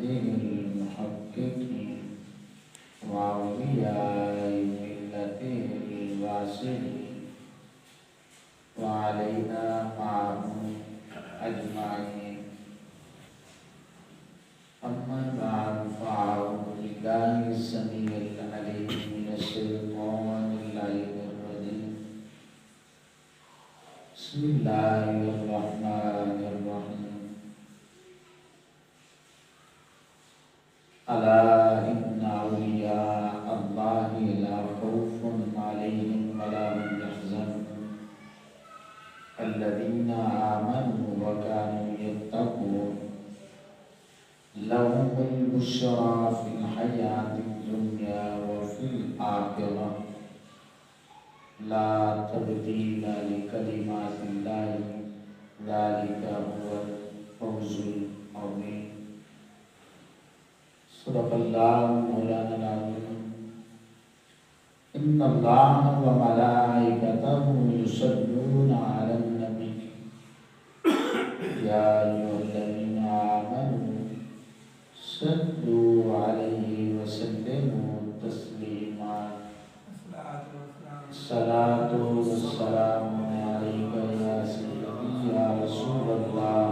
المحقق وأولياء ملته الواسع وعلينا معهم أجمعين. أما بعد فأعوذ بالله السميع العليم من الشيطان اللعين الرجيم. بسم الله الرحمن الرحيم. ألا إن أولياء الله لا خوف عليهم ولا هم يحزنون الذين آمنوا وكانوا يتقون لهم البشرى في الحياة الدنيا وفي الآخرة لا تبديل لكلمات الله ذلك هو الفوز العظيم. صدق الله مولانا العظيم. إن الله وملائكته يصلون على النبي يا أيها الذين آمنوا صلوا عليه وسلموا تسليما. الصلاة والسلام عليك يا سيدي يا رسول الله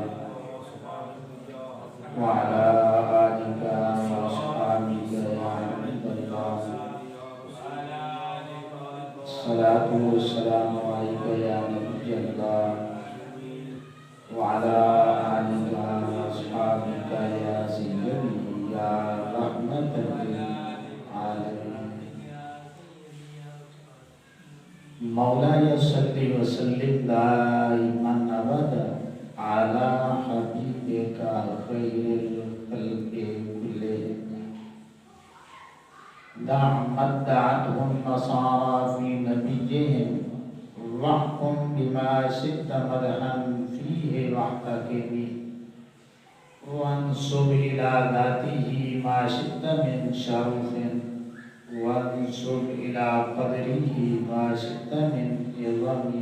وعلى آلك وأصحابك يا حبيب الله. الصلاة والسلام عليك يا نبي الله وعلى آلك وأصحابك يا سيدي يا رحمة للعالمين. مولاي صل وسلم دائما أبدا على حبيبك خير الخلق كلهم. دع ما ادعته النصارى في نبيهم واحكم بما شئت مدحا فيه واحتكم وانسب إلى ذاته ما شئت من شرف وانسب إلى قدره ما شئت من عظم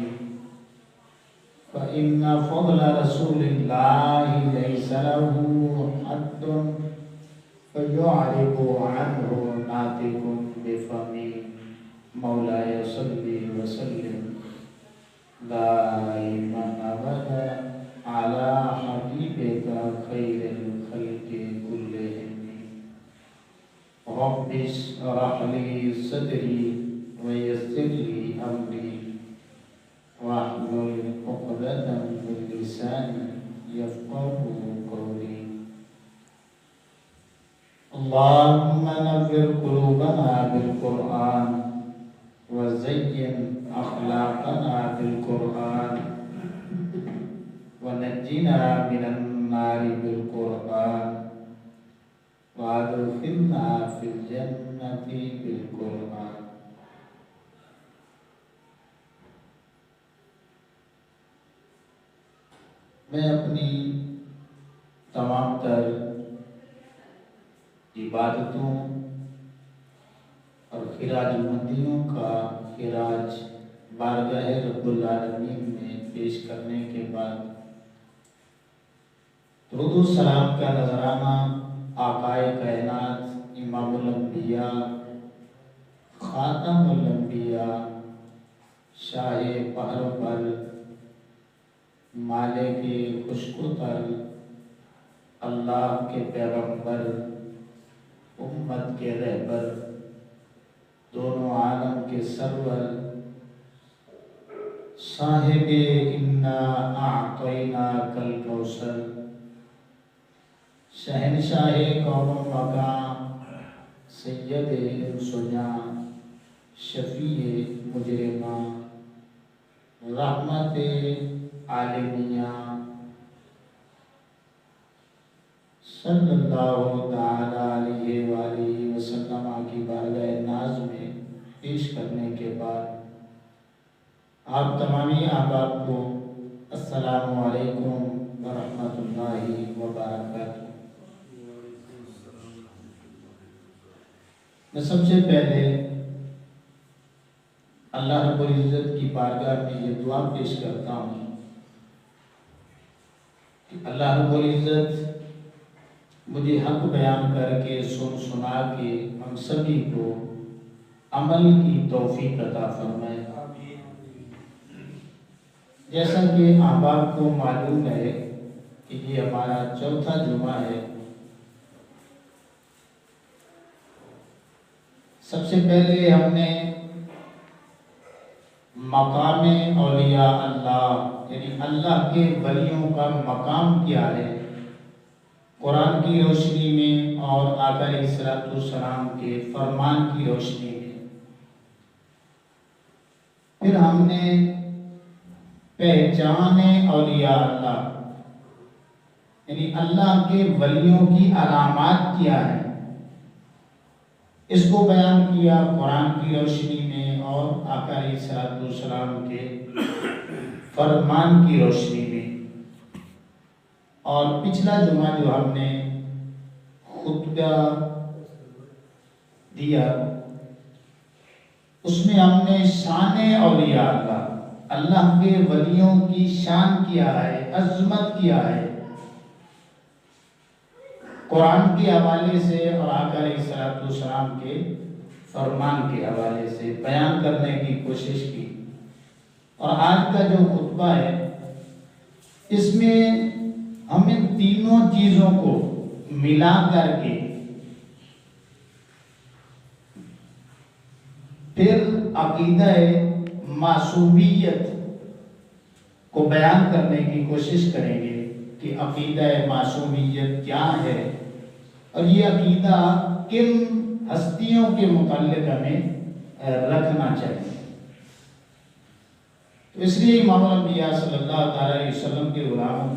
فإن فضل رسول الله ليس له حد فيعرب عنه ناطق بفمه. مولاي صل وسلم دائما أبدا على حبيبك خير الخلق كلهم. رب اشرح لي صدري ويسر لي أمري واحلل عقدة من لساني يفقهوا قولي. اللهم نور قلوبنا بالقرآن وزين أخلاقنا بالقرآن ونجنا من النار بالقرآن وادخلنا في الجنة بالقرآن. میں اپنی تمام تر عبادتوں اور خراج مندیوں کا خراج بارگاہ رب العالمین میں پیش کرنے کے بعد درود و سلام کا نذرانہ آقائے کائنات امام الانبیاء خاتم الانبیاء شاہ پہر پر مالک خوشکتر اللہ کے پیغمبر امت کے رہبر دونوں عالم کے سرور صاحب انا اعطیناک الکوثر شہنشاہ قوم و مقام سید انسجاں شفیع مجرماں رحمت عالمیہ صلی اللہ تعالی علیہ وآلہ وسلم کی بارگاہ ناز میں پیش کرنے کے بعد آپ تمامی احباب کو السلام علیکم ورحمۃ اللہ وبرکاتہ۔ میں سب سے پہلے اللہ رب العزت کی بارگاہ میں یہ دعا پیش کرتا ہوں کہ اللہ رب العزت مجھے حق بیان کر کے سنا کے ہم سبھی کو عمل کی توفیق عطا فرمائے۔ جیسا کہ احباب کو معلوم ہے کہ یہ ہمارا چوتھا جمعہ ہے۔ سب سے پہلے ہم نے مقام اولیاء اللہ یعنی اللہ کے ولیوں کا مقام کیا ہے قرآن کی روشنی میں اور آقا علیہ الصلوۃ والسلام کے فرمان کی روشنی میں۔ پھر ہم نے پہچان اولیاء اللہ یعنی اللہ کے ولیوں کی علامات کیا ہے اس کو بیان کیا قرآن کی روشنی میں اور آقا علیہ الصلوۃ والسلام کے فرمان کی روشنی میں۔ اور پچھلا جمعہ جو ہم نے خطبہ دیا اس میں ہم نے شان اولیاء اللہ کے ولیوں کی شان کیا ہے، عظمت کیا ہے، قرآن کے حوالے سے اور آقا علیہ الصلوۃ والسلام کے فرمان کے حوالے سے بیان کرنے کی کوشش کی۔ اور آج کا جو خطبہ ہے اس میں ہم ان تینوں چیزوں کو ملا کر کے پھر عقیدہ معصومیت کو بیان کرنے کی کوشش کریں گے کہ عقیدہ معصومیت کیا ہے اور یہ عقیدہ کن ہستیوں کے متعلق ہمیں رکھنا چاہیے۔ تو اس لیے امام الانبیاء صلی اللہ تعالی علیہ وسلم کے غلاموں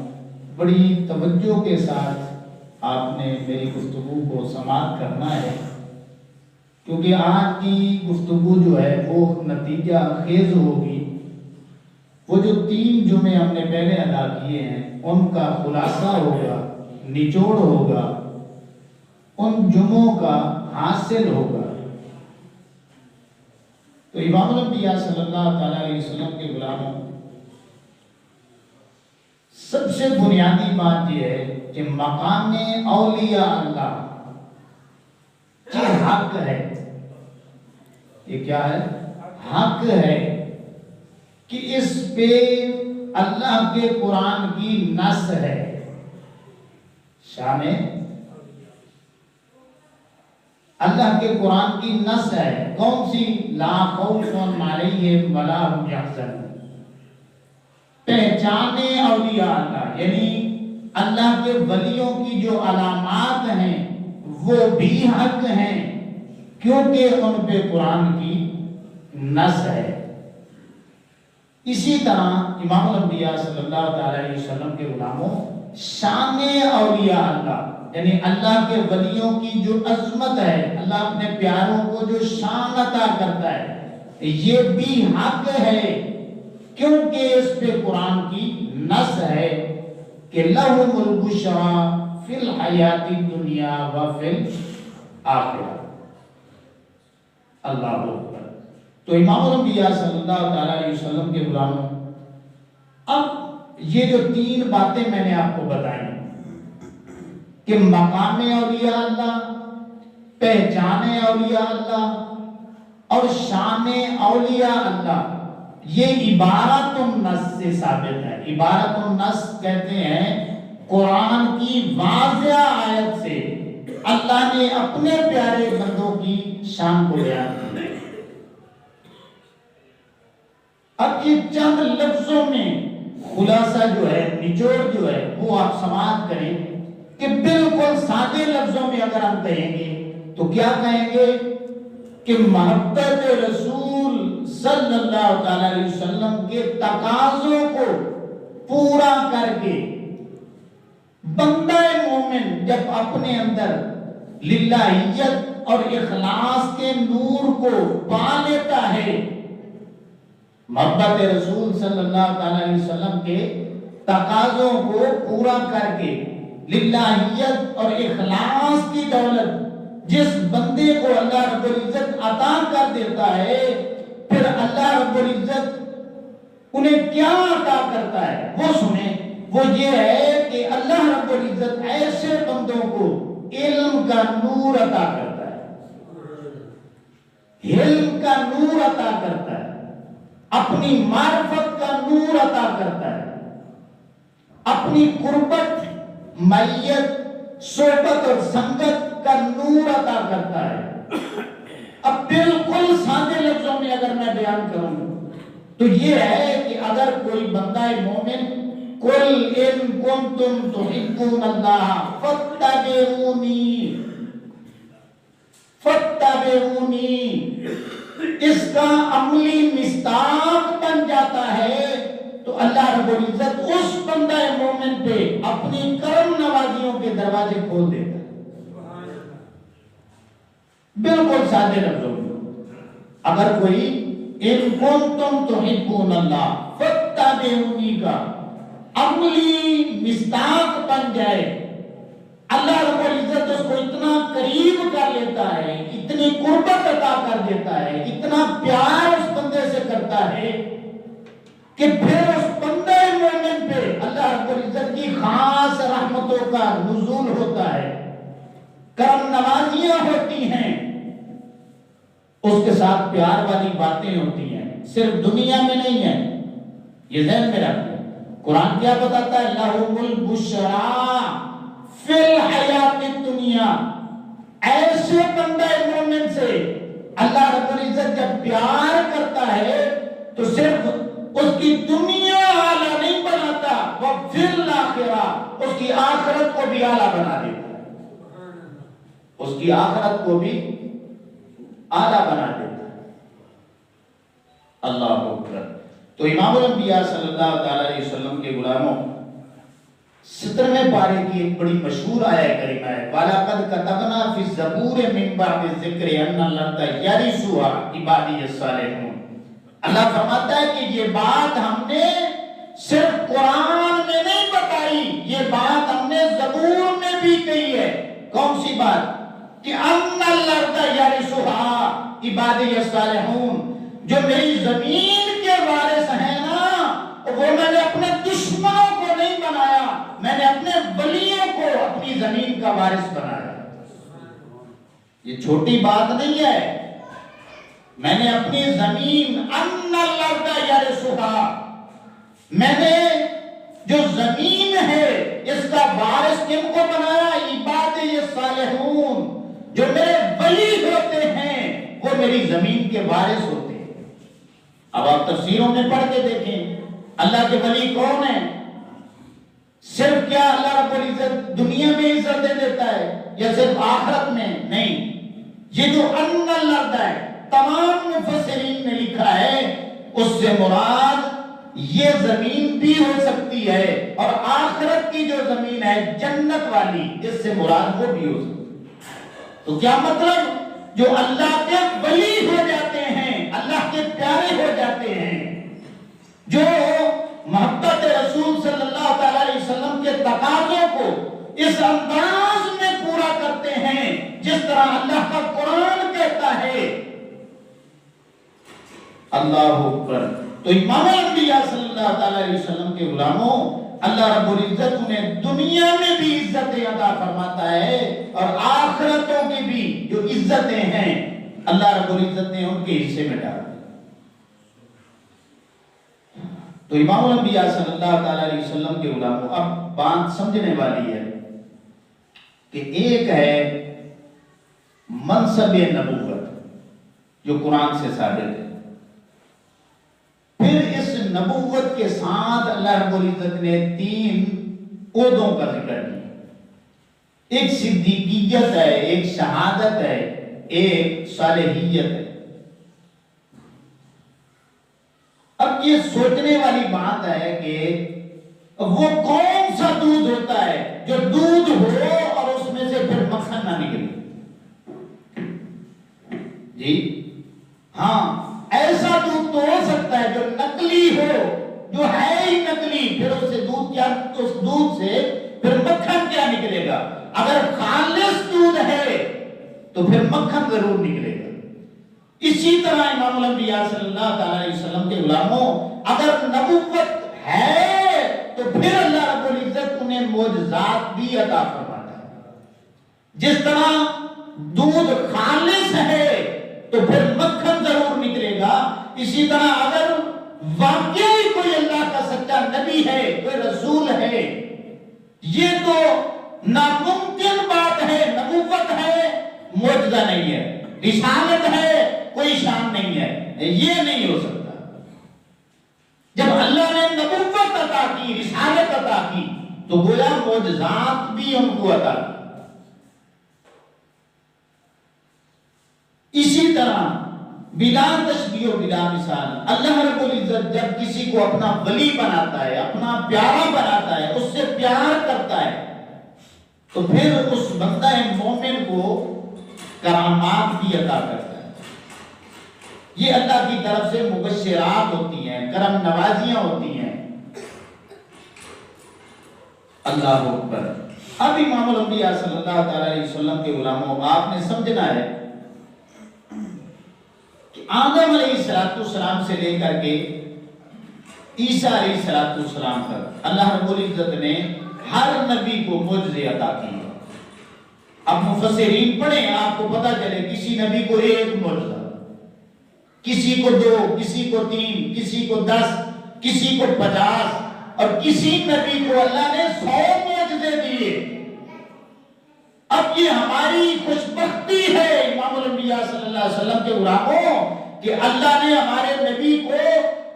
بڑی توجہ کے ساتھ آپ نے میری گفتگو کو سماعت کرنا ہے، کیونکہ آج کی گفتگو جو ہے وہ نتیجہ خیز ہوگی۔ وہ جو 3 جمعے ہم نے پہلے ادا کیے ہیں ان کا خلاصہ ہوگا، نچوڑ ہوگا، ان جمعوں کا حاصل ہوگا۔ تو امام الانبیاء صلی اللہ تعالی علیہ وسلم کے غلاموں سب سے بنیادی بات یہ ہے کہ مقام اولیاء اللہ یہ حق ہے۔ یہ کیا ہے؟ حق ہے کہ اس پہ اللہ کے قرآن کی نص ہے۔ شان اللہ کے قرآن کی نص ہے، کون سی؟ لا خوف علیہم ولا هم یحزنون۔ پہچان اولیاء اللہ یعنی اللہ کے ولیوں کی جو علامات ہیں وہ بھی حق ہیں کیونکہ ان پہ قرآن کی نص ہے۔ اسی طرح امام الانبیاء صلی اللہ تعالی علیہ وسلم کے غلاموں شان اولیاء اللہ یعنی اللہ کے ولیوں کی جو عظمت ہے، اللہ اپنے پیاروں کو جو شان عطا کرتا ہے، یہ بھی حق ہے کیونکہ اس پہ قرآن کی نص ہے کہ لَهُمُ الْبُشْرَىٰ فِي الْحَيَاةِ الدُّنْيَا وَفِي الْآخِرَةِ۔ اللہ اکبر۔ تو امام الانبیاء صلی اللہ تعالی علیہ وسلم کے غلاموں اب یہ جو 3 باتیں میں نے آپ کو بتائیں کہ مقام اولیاء اللہ، پہچان اولیاء اللہ اور شان اولیاء اللہ، یہ عبارت النص سے ثابت ہے۔ عبارت النص کہتے ہیں قرآن کی واضح آیت سے اللہ نے اپنے پیارے بندوں کی شان کو بیان کیا۔ اب یہ چند لفظوں میں خلاصہ جو ہے، نچوڑ جو ہے وہ آپ سماعت کریں کہ بالکل سادے لفظوں میں اگر ہم کہیں گے تو کیا کہیں گے کہ محبت رسول صلی اللہ تعالی علیہ وسلم کے تقاضوں کو پورا کر کے بندہ مومن جب اپنے اندر للہیت اور اخلاص کے نور کو پا لیتا ہے، محبت رسول صلی اللہ تعالی علیہ وسلم کے تقاضوں کو پورا کر کے للہیت اور اخلاص کی دولت جس بندے کو اللہ رب العزت عطا کر دیتا ہے، پھر اللہ رب العزت انہیں کیا عطا کرتا ہے وہ سنیں۔ وہ یہ ہے کہ اللہ رب العزت ایسے بندوں کو علم کا نور عطا کرتا ہے، علم کا نور عطا کرتا ہے، اپنی معرفت کا نور عطا کرتا ہے، اپنی قربت، معیت، صحبت اور سنگت کا نور عطا کرتا ہے۔ اب بالکل سادے لفظوں میں اگر میں بیان کروں تو یہ ہے کہ اگر کوئی بندہ مومن قل ان کنتم تحبون اللہ فاتبعونی اس کا عملی مصداق بن جاتا ہے تو اللہ رب العزت اس بندہ مومن پہ اپنی کرم نوازیوں کے دروازے کھول دیتا ہے۔ بالکل سادے لفظوں میں اگر کوئی ان کنتم تحبون اللہ فاتبعونی کا عملی مصداق بن جائے، اللہ رب العزت اس کو اتنا قریب کر لیتا ہے، اتنی قربت عطا کر دیتا ہے، اتنا پیار اس بندے سے کرتا ہے کہ پھر اس بندے مومن پہ اللہ رب العزت کی خاص رحمتوں کا نزول ہوتا ہے، کرم نوازیاں ہوتی ہیں، اس کے ساتھ پیار والی باتیں ہوتی ہیں، صرف دنیا میں نہیں ہے، یہ ذہن میں رکھیں۔ قرآن کیا بتاتا ہے؟ لَهُمُ الْبُشْرَىٰ فِي الْحَيَاةِ الدُّنْيَا، ایسے بندہ مومن سے اللہ رب العزت جب پیار کرتا ہے تو صرف اس کی دنیا اعلیٰ نہیں بناتا، وہ فِي الْآخِرَةِ اس کی آخرت کو بھی اعلیٰ بنا دیتا ہے، اس کی آخرت کو بھی اعلیٰ بنا دیتا ہے۔ اللہ اکبر۔ تو امام الانبیاء صلی اللہ علیہ وسلم کے غلاموں 17ویں پارے کی ایک بڑی مشہور آیہ کریمہ ہے، وَلَقَدْ كَتَبْنَا فِي الزَّبُورِ مِن بَعْدِ الذِّكْرِ أَنَّ الْأَرْضَ يَرِثُهَا عِبَادِيَ الصَّالِحُونَ۔ اللہ فرماتا ہے کہ یہ بات ہم نے صرف قرآن میں نہیں بتائی، یہ بات ہم نے زبور میں بھی کہی ہے۔ کون سی بات؟ کہ أَنَّ الْأَرْضَ يَرِثُهَا عِبَادِيَ الصَّالِحُونَ، جو میری زمین کے وارث ہیں نا، وہ میں نے اپنے دشمنوں کو نہیں بنایا، میں نے اپنے ولیوں کو اپنی زمین کا وارث بنایا۔ یہ چھوٹی بات نہیں ہے، میں نے اپنی زمین ان الارض یرثها، میں نے جو زمین ہے اس کا وارث کن کو بنایا؟ عبادی الصالحون، جو میرے ولی ہوتے ہیں وہ میری زمین کے وارث ہوتے ہیں۔ اب آپ تفسیروں میں پڑھ کے دیکھیں اللہ کے ولی کون ہیں؟ صرف کیا اللہ رب العزت دنیا میں عزت دے دیتا ہے یا صرف آخرت میں؟ نہیں، یہ جو ان الارض ہے تمام مفسرین نے لکھا ہے اس سے مراد یہ زمین بھی ہو سکتی ہے، اور آخرت کی جو زمین ہے جنت والی اس سے مراد وہ بھی ہو سکتی ہے۔ تو کیا مطلب؟ جو اللہ کے ولی ہو جاتے ہیں، اللہ کے پیارے ہو جاتے ہیں، جو محبت رسول صلی اللہ علیہ وسلم کے تقاضوں کو اس انداز میں پورا کرتے ہیں جس طرح اللہ کا قرآن کہتا ہے۔ اللہ اکبر۔ تو امام الانبیاء صلی اللہ علیہ وسلم کے غلاموں، اللہ رب العزت انہیں دنیا میں بھی عزتیں عطا فرماتا ہے، اور آخرتوں کی بھی جو عزتیں ہیں اللہ رب العزت نے ان کے حصے میں ڈالا۔ تو امام الانبیاء صلی اللہ علیہ وسلم کے غلاموں، اب بات سمجھنے والی ہے کہ ایک ہے منصب نبوت جو قرآن سے ثابت ہے، پھر اس نبوت کے ساتھ اللہ رب العزت نے 3 عہدوں کا ذکر کیا، ایک صدیقیت ہے، ایک شہادت ہے، ایک صالحیت ہے۔ اب یہ سوچنے والی بات ہے کہ وہ کون سا دودھ ہوتا ہے جو دودھ ہو اور اس میں سے پھر مکھن نہ نکلے؟ جی ہاں، ایسا دودھ تو ہو سکتا ہے جو نکلی ہو، جو ہے ہی نکلی، پھر اس سے دودھ کیا، اس دودھ سے پھر مکھن کیا نکلے گا؟ اگر خالص دودھ ہے تو پھر مکھن ضرور نکلے گا۔ اسی طرح امام الانبیاء صلی اللہ علیہ وسلم کے غلاموں، اگر نبوت ہے تو پھر اللہ رب معجزات بھی عطا فرماتا ہے۔ جس طرح دودھ خالص ہے تو پھر مکھن ضرور نکلے گا، اسی طرح اگر واقعی کوئی اللہ کا سچا نبی ہے، کوئی رسول ہے، یہ تو ناممکن بات ہے، نبوت ہے، معجزہ نہیں ہے، رسالت ہے، کوئی شان نہیں ہے، یہ نہیں ہو سکتا۔ جب اللہ نے نبوت عطا کی، رسالت عطا کی، تو گویا معجزات بھی ان کو عطا کی۔ اسی طرح بلا تشبیہ و بلا مثال اللہ رب العزت جب کسی کو اپنا ولی بناتا ہے، اپنا پیارا بناتا ہے، اس سے پیار کرتا ہے، تو پھر اس بندہ مومن کو کرامات بھی عطا کرتا ہے۔ یہ اللہ کی طرف سے مبشرات ہوتی ہیں، کرم نوازیاں ہوتی ہیں۔ اللہ اکبر۔ اب امام الانبیاء صلی اللہ تعالی علیہ وسلم کے غلاموں، آپ نے سمجھنا ہے کہ آدم علیہ السلام سے لے کر کے عیسیٰ علیہ السلام تک اللہ رب العزت نے ہر نبی کو معجزے عطا کیے۔ اب مفسرین پڑھیں، آپ کو پتہ چلے کسی نبی کو ایک معجزہ، کسی کو 2، کسی کو 3، کسی کو 10، کسی کو 50، اور کسی نبی کو اللہ نے 100 معجزے دیے۔ اب یہ ہماری خوش بختی ہے امام الانبیاء صلی اللہ علیہ وسلم کے غلاموں کہ اللہ نے ہمارے نبی کو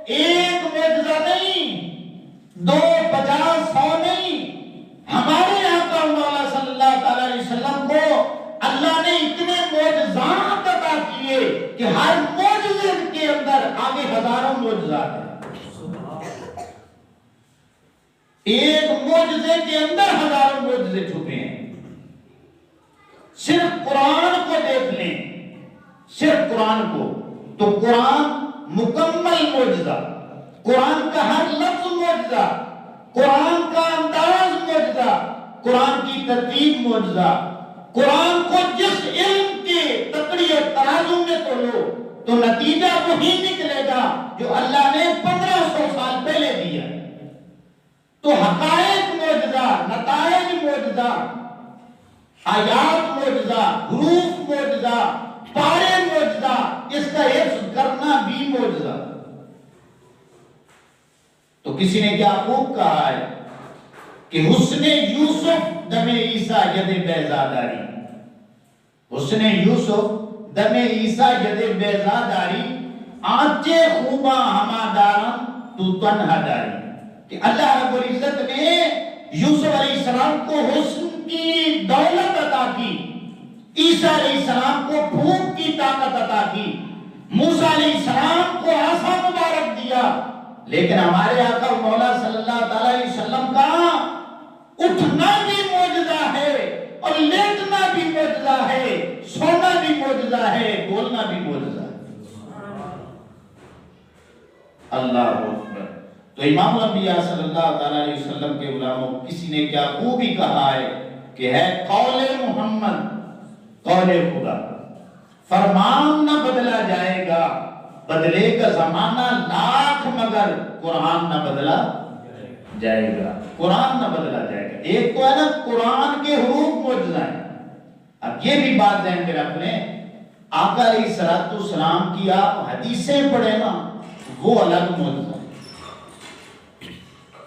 ایک معجزہ نہیں، 2، 50، 100 نہیں، ہمارے آقا مولا صلی اللہ تعالی علیہ وسلم کو اللہ نے اتنے معجزات عطا کیے کہ ہر معجزے کے اندر آگے ہزاروں معجزات ہیں۔ ایک معجزے کے اندر ہزاروں معجزے چھپے ہیں۔ صرف قرآن کو دیکھ لیں، صرف قرآن کو، تو قرآن مکمل معجزہ، قرآن کا ہر لفظ معجزہ، قرآن کا انداز معجزہ، قرآن کی ترتیب معجزہ۔ قرآن کو جس علم کے تکڑی اور ترازو میں تولو تو نتیجہ وہی نکلے گا جو اللہ نے 1500 سال پہلے دیا۔ تو حقائق معجزہ، نتائج معجزہ، آیات معجزہ، حروف معجزہ، پارے معجزہ، اس کا حفظ کرنا بھی معجزہ۔ تو کسی نے کیا خوب کہا ہے کہ حسن یوسف دم عیسیٰ ید بیضاداری، حسن یوسف دم عیسیٰ ید بیضاداری، آنچے خوباں ہمادارم تو تنہا داری۔ کہ اللہ رب العزت نے یوسف علیہ السلام کو حسن کی دولت عطا کی، عیسیٰ علیہ السلام کو بھوک کی طاقت عطا کی، موسیٰ علیہ السلام کو عصا مبارک دیا، لیکن ہمارے آقا مولا صلی اللہ تعالی علیہ وسلم کا اٹھنا بھی معجزہ ہے اور لیٹنا بھی معجزہ ہے، سونا بھی معجزہ ہے، بولنا بھی معجزہ ہے۔ اللہ اکبر۔ تو امام الانبیاء صلی اللہ تعالی علیہ وسلم کے غلاموں، کسی نے کیا خوبی کہا ہے کہ ہے قول محمد قول خدا، فرمان نہ بدلا جائے گا، بدلے کا زمانہ لاکھ مگر قرآن نہ بدلا جائے گا، قرآن نہ بدلا جائے گا۔ ایک تو ہے نا قرآن کے حروف معجزہ ہیں۔ اب یہ بھی بات ذہن میں رکھ لیں، آقا علیہ السلام کی آپ حدیثیں پڑھیں نا، وہ الگ معجزہ ہے۔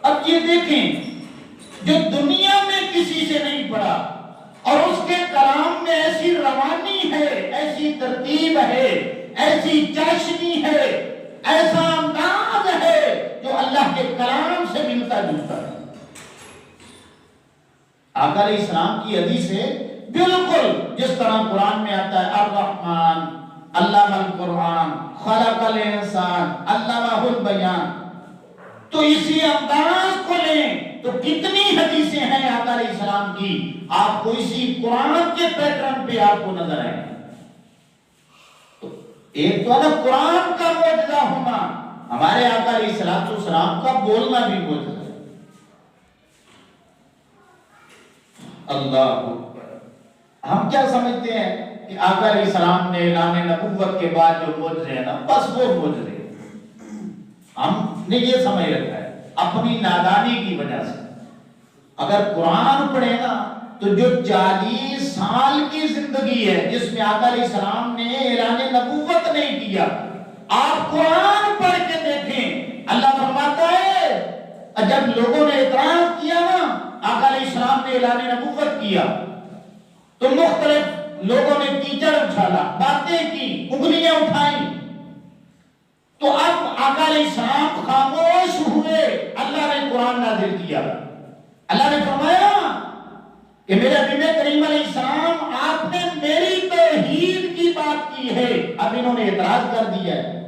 اب یہ دیکھیں، جو دنیا میں کسی سے نہیں پڑھا اور اس کے کلام میں ایسی روانی ہے، ایسی ترتیب ہے، ایسی چاشنی ہے، ایسا انداز ہے جو اللہ کے کلام سے ملتا جلتا ہے۔ آقا علیہ السلام کی حدیث ہے بالکل جس طرح قرآن میں آتا ہے، الرحمن علم القرآن خلق الانسان علمہ البیان، تو اسی انداز کو لیں تو کتنی حدیثیں ہیں آقا علیہ السلام کی، آپ کو اسی قرآن کے پیٹرن پہ آپ کو نظر آئیں۔ تو ایک تو ہے قرآن کا معجزہ ہونا، ہمارے آقا علیہ السلام کا بولنا بھی معجزہ ہے۔ اللہ اکبر۔ ہم کیا سمجھتے ہیں کہ آقا علیہ السلام نے اعلان نبوت کے بعد جو معجزے ہیں نا، بس وہ معجزے، ہم نے یہ سمجھ رکھا ہے اپنی نادانی کی وجہ سے، اگر قرآن پڑھے نا تو جو 40 سال کی زندگی ہے جس میں آقا علیہ السلام نے اعلان نبوت نہیں کیا، آپ قرآن پڑھ کے دیکھیں، اللہ فرماتا ہے جب لوگوں نے اعتراض کیا نا آقا علیہ السلام نے اعلان نبوت کیا تو مختلف لوگوں نے کیچڑ اچھالا، باتیں کی، انگلیاں اٹھائیں، تو اب آقا علیہ السلام خاموش ہوئے، اللہ نے قرآن نازل کیا، اللہ نے فرمایا کہ میرے نبی کریم علیہ السلام آپ نے میری توحید کی بات کی ہے، اب انہوں نے اعتراض کر دیا ہے،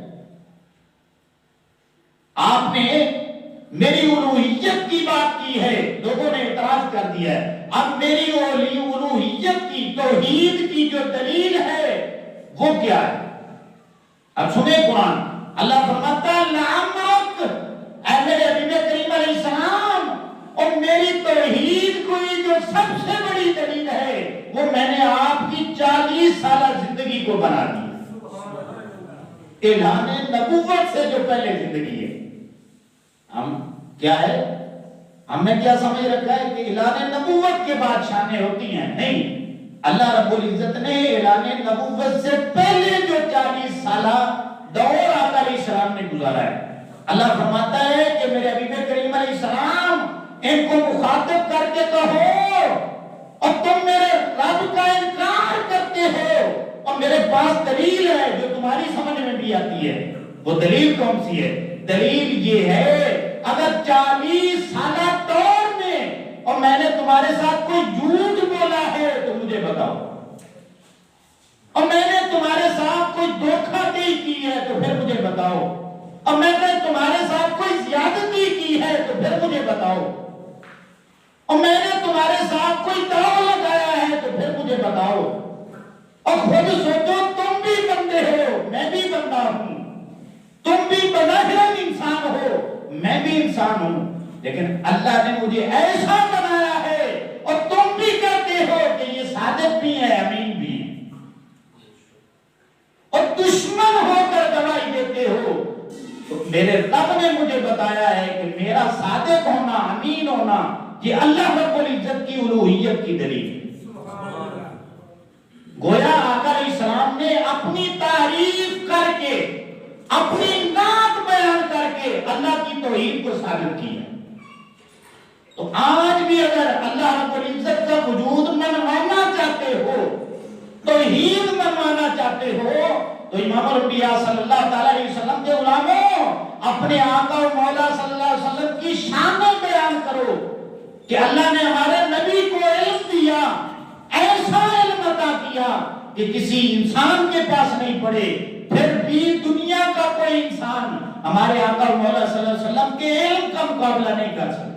آپ نے میری الوہیت کی بات کی ہے، لوگوں نے اعتراض کر دیا ہے، اب میری الوہیت کی توحید کی جو دلیل ہے وہ کیا ہے؟ اب سنیں قرآن، اللہ فرماتا ہے لعمرک، اے میرے نبی کریم علیہ السلام، اور میری توحید کوئی جو سب سے بڑی دلیل ہے وہ میں نے آپ کی 40 سالہ زندگی کو بنا دی، اعلان نبوت سے جو پہلے زندگی ہے۔ ہم کیا ہے، ہم نے کیا سمجھ رکھا ہے کہ اعلان نبوت کے بعد شانیں ہوتی ہیں؟ نہیں، اللہ رب العزت نے اعلان نبوت سے پہلے جو 40 سالہ دور آقا علیہ السلام نے گزارا ہے، اللہ فرماتا ہے کہ میرے حبیب کریم علیہ السلام ان کو مخاطب کر کے کہو اور تم میرے رب کا انکار کرتے ہو اور میرے پاس دلیل ہے جو تمہاری سمجھ میں بھی آتی ہے۔ وہ دلیل کون سی ہے؟ دلیل یہ ہے اگر 40 سالہ دور میں اور میں نے تمہارے ساتھ کوئی جھوٹ بولا ہے تو مجھے بتاؤ، اور میں نے تمہارے ساتھ کوئی دھوکہ دہی کی ہے تو پھر مجھے بتاؤ، اور میں نے تمہارے ساتھ کوئی زیادتی کی ہے تو پھر مجھے بتاؤ، اور میں نے تمہارے ساتھ کوئی داؤ لگایا ہے تو پھر مجھے بتاؤ، اور خود سوچو تم بھی بندے ہو میں بھی بندہ ہوں، تم بھی بظاہر انسان ہو میں بھی انسان ہوں، لیکن اللہ نے مجھے ایسا بنایا ہے اور تم بھی کہتے ہو کہ یہ صادق بھی ہے امین بھی ہے، اور دشمن ہو کر گواہی دیتے ہو، تو میرے رب نے مجھے بتایا ہے کہ میرا صادق ہونا امین ہونا یہ اللہ رب العزت کی الوہیت کی دلیل ہے۔ گویا آقا علیہ السلام نے اپنی تعریف کر کے اپنی نعت بیان کر کے اللہ کی توحید کو ثابت کیا۔ تو آج بھی اگر اللہ رب العزت کا وجود منوانا چاہتے ہو، توحید منوانا چاہتے ہو، تو امام الانبیاء صلی اللہ تعالی علیہ وسلم کے غلاموں اپنے آقا و مولا صلی اللہ علیہ وسلم کی شانیں بیان کرو کہ اللہ نے ہمارے نبی کو علم دیا، ایسا علم عطا کیا کہ کسی انسان کے پاس نہیں پڑے، پھر بھی دنیا کا کوئی انسان ہمارے آقا و مولا صلی اللہ علیہ وسلم کے علم کا مقابلہ نہیں کر سکتا۔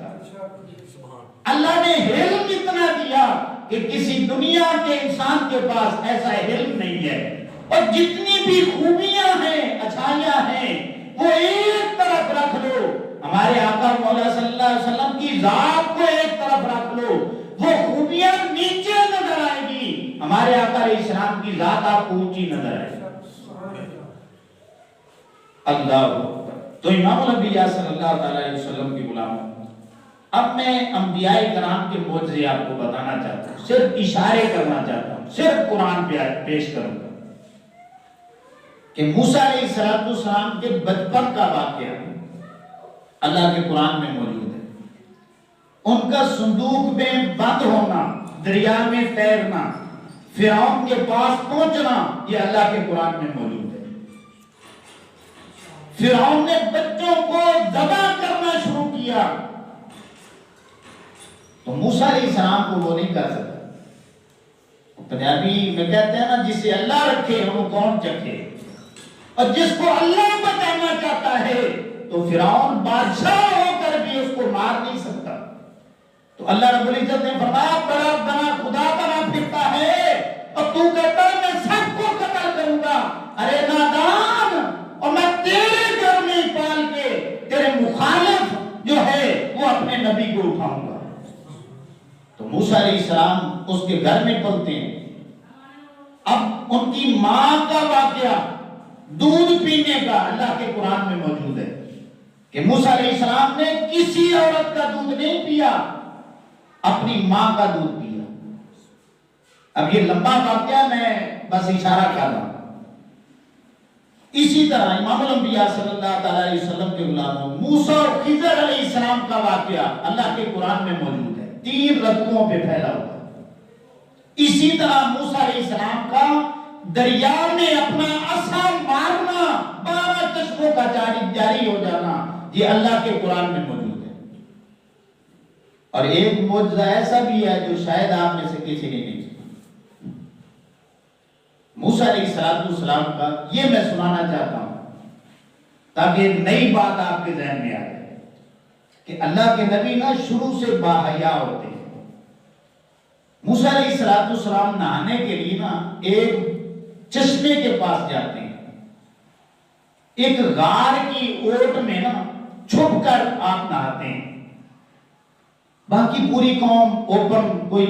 اللہ نے علم اتنا دیا کہ کسی دنیا کے انسان کے پاس ایسا علم نہیں ہے، اور جتنی بھی خوبیاں ہیں اچھائیاں ہیں وہ ایک طرف رکھ لو، ہمارے آقا مولا صلی اللہ علیہ وسلم کی ذات کو ایک طرف رکھ لو، وہ خوبیاں نیچے نظر آئے گی، ہمارے آقا علیہ السلام کی ذات آپ کو اونچی نظر آئے گی۔ اللہ تو امام الانبیاء صلی اللہ تعالی علیہ وسلم کی غلام۔ اب میں انبیاء کرام کے معجزے آپ کو بتانا چاہتا ہوں، صرف اشارے کرنا چاہتا ہوں، صرف قرآن پہ پیش کروں گا کہ موسیٰ علیہ السلام کے بچپن کا واقعہ اللہ کے قرآن میں موجود ہے، ان کا صندوق میں بند ہونا، دریا میں تیرنا، فرعون کے پاس پہنچنا، یہ اللہ کے قرآن میں موجود ہے۔ فرعون نے بچوں کو ذبح کرنا شروع کیا تو موسیٰ علیہ السلام کو وہ نہیں کر سکتا۔ پنجابی میں کہتے ہیں نا جسے اللہ رکھے وہ کون چکھے، اور جس کو اللہ بچانا چاہتا ہے تو فرعون بادشاہ ہو کر بھی اس کو مار نہیں سکتا۔ تو اللہ رب العزت نے فرمایا بڑا بنا خدا بنا پھرتا ہے اور تو کہتا ہے میں سب کو قتل کروں گا، ارے نادان، اور میں تیرے گھر میں پال کے تیرے مخالف جو ہے وہ اپنے نبی کو اٹھاؤں گا۔ تو موسیٰ علیہ السلام اس کے گھر میں پلتے ہیں۔ اب ان کی ماں کا واقعہ دودھ پینے کا اللہ کے قرآن میں موجود ہے کہ موسیٰ علیہ السلام نے کسی عورت کا دودھ نہیں پیا، اپنی ماں کا دودھ پیا۔ اب یہ لمبا واقعہ میں بس اشارہ کر رہا ہوں۔ اسی طرح امام الانبیاء صلی اللہ تعالیٰ علیہ وسلم کے غلاموں موسیٰ اور خضر علیہ السلام کا واقعہ اللہ کے قرآن میں موجود ہے، 3 رقعوں پہ پھیلا ہوا ہے۔ اسی طرح موسیٰ علیہ السلام کا دریا میں اپنا عصا مارنا، 12 چشموں کا جاری ہو جانا، یہ اللہ کے قرآن میں موجود ہے۔ اور ایک معجزہ ایسا بھی ہے جو شاید آپ میں سے کسی نے نہیں سنا۔ موسیٰ علیہ السلام کا یہ میں سنانا چاہتا ہوں تاکہ ایک نئی بات آپ کے ذہن میں آ جائے کہ اللہ کے نبی نا شروع سے باحیا ہوتے ہیں۔ موسیٰ علیہ السلام نہانے کے لیے نا ایک چشمے کے پاس جاتے ہیں، ایک غار کی اوٹ میں نا چھپ کر آپ نہاتے ہیں۔ باقی پوری قوم اوپن، کوئی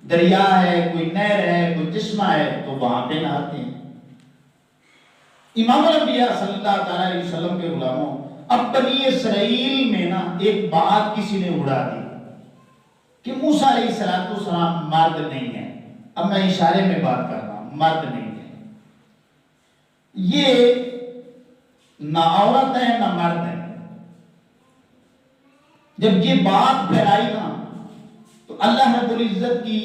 دریا ہے، کوئی نہر ہے، کوئی چشمہ ہے تو وہاں پہ نہاتے ہیں۔ امام الانبیاء صلی اللہ تعالیٰ علیہ وسلم کے غلاموں، اب بنی اسرائیل میں نا ایک بات کسی نے اڑا دی کہ موسیٰ علیہ السلام مرد نہیں ہے۔ اب میں اشارے میں بات کر رہا ہوں، مرد نہیں ہے، یہ نہ عورت ہے نہ مرد ہے۔ جب یہ بات پھیلائی نا تو اللہ رب العزت کی